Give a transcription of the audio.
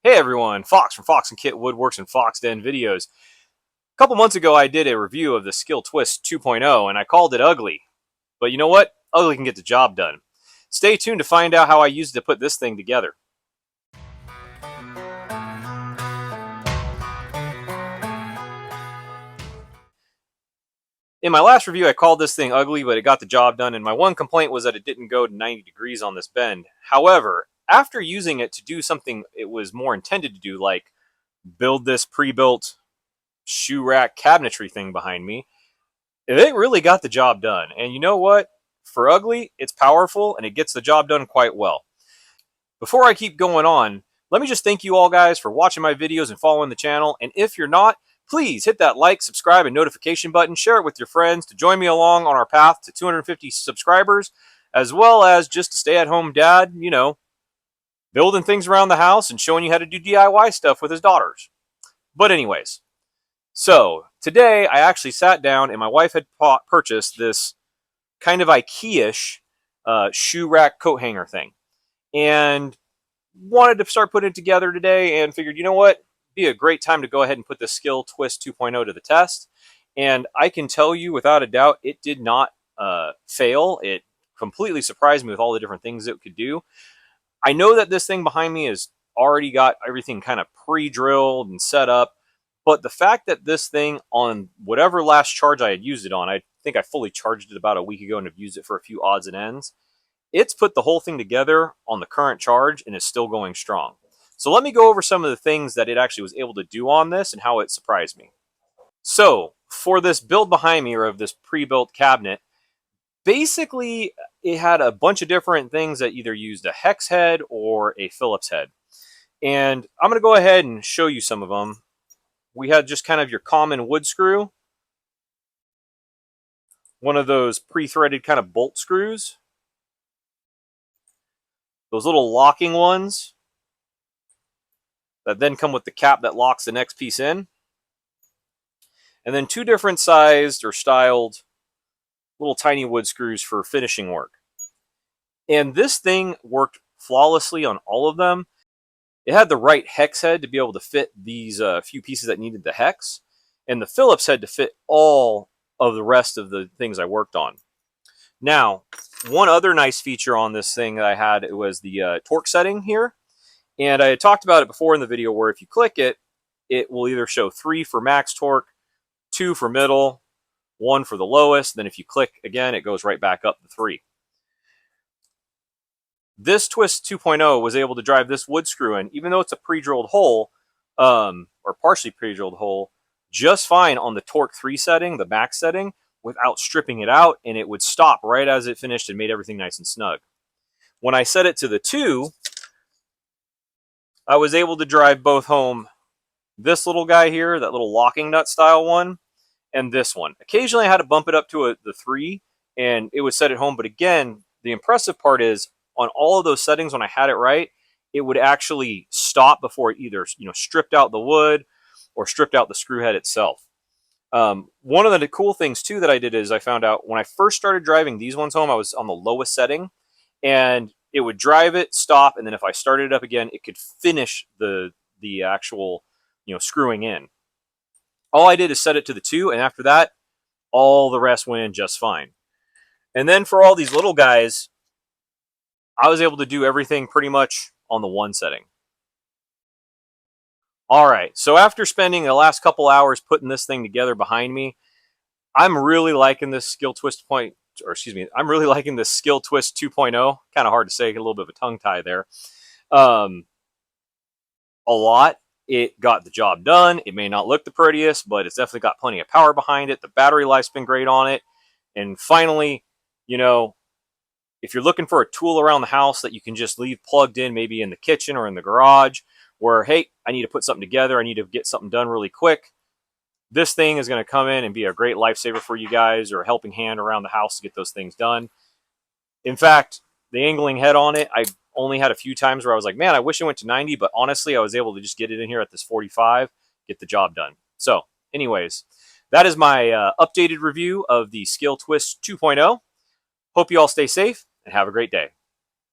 Hey everyone, Fox from Fox and Kit Woodworks and Fox Den Videos. A couple months ago I did a review of the Skil Twist 2.0 and I called it ugly. But you know what? Ugly can get the job done. Stay tuned to find out how I used to put this thing together. In my last review I called this thing ugly, but it got the job done, and my one complaint was that it didn't go to 90 degrees on this bend. However, after using it to do something it was more intended to do, like build this pre-built shoe rack cabinetry thing behind me, it really got the job done. And you know what? For ugly, it's powerful and it gets the job done quite well. Before I keep going on, let me just thank you all guys for watching my videos and following the channel. And if you're not, please hit that like, subscribe, and notification button. Share it with your friends to join me along on our path to 250 subscribers, as well as just a stay-at-home dad, building things around the house and showing you how to do DIY stuff with his daughters. But anyways, so today I actually sat down and my wife had purchased this kind of IKEA-ish shoe rack coat hanger thing, and wanted to start putting it together today, and figured, you know what, be a great time to go ahead and put the Skil Twist 2.0 to the test. And I can tell you without a doubt, it did not fail. It completely surprised me with all the different things it could do. I know that this thing behind me has already got everything kind of pre-drilled and set up, but the fact that this thing, on whatever last charge I had used it on, I think I fully charged it about a week ago and have used it for a few odds and ends, it's put the whole thing together on the current charge and is still going strong. So let me go over some of the things that it actually was able to do on this and how it surprised me. So for this build behind me, or of this pre-built cabinet, basically it had a bunch of different things that either used a hex head or a Phillips head. And I'm going to go ahead and show you some of them. We had just kind of your common wood screw, one of those pre-threaded kind of bolt screws, those little locking ones that then come with the cap that locks the next piece in, and then two different sized or styled little tiny wood screws for finishing work. And this thing worked flawlessly on all of them. It had the right hex head to be able to fit these few pieces that needed the hex, and the Phillips head to fit all of the rest of the things I worked on. Now, one other nice feature on this thing that I had, it was the torque setting here. And I had talked about it before in the video, where if you click it, it will either show 3 for max torque, 2 for middle, 1 for the lowest. Then if you click again, it goes right back up to 3. This Twist 2.0 was able to drive this wood screw in, even though it's a pre-drilled hole, or partially pre-drilled hole, just fine on the torque 3 setting, the max setting, without stripping it out, and it would stop right as it finished and made everything nice and snug. When I set it to the 2, I was able to drive both home this little guy here, that little locking nut style one, and this one. Occasionally I had to bump it up to the 3 and it would set it home, but again, the impressive part is on all of those settings, when I had it right, it would actually stop before it either stripped out the wood or stripped out the screw head itself. One of the cool things too that I did is I found out when I first started driving these ones home, I was on the lowest setting, and it would drive it, stop, and then if I started it up again, it could finish the actual screwing in. All I did is set it to the 2, and after that, all the rest went in just fine. And then for all these little guys, I was able to do everything pretty much on the 1 setting. All right, so after spending the last couple hours putting this thing together behind me, I'm really liking this Skil Twist I'm really liking this Skil Twist 2.0. Kind of hard to say, a little bit of a tongue tie there. A lot. It got the job done. It may not look the prettiest, but it's definitely got plenty of power behind it. The battery life's been great on it. And finally, if you're looking for a tool around the house that you can just leave plugged in, maybe in the kitchen or in the garage, where, hey, I need to put something together, I need to get something done really quick, this thing is going to come in and be a great lifesaver for you guys, or a helping hand around the house to get those things done. In fact, the angling head on it, I only had a few times where I was like, man, I wish it went to 90, but honestly, I was able to just get it in here at this 45, get the job done. So anyways, that is my updated review of the Skil Twist 2.0. Hope you all stay safe and have a great day.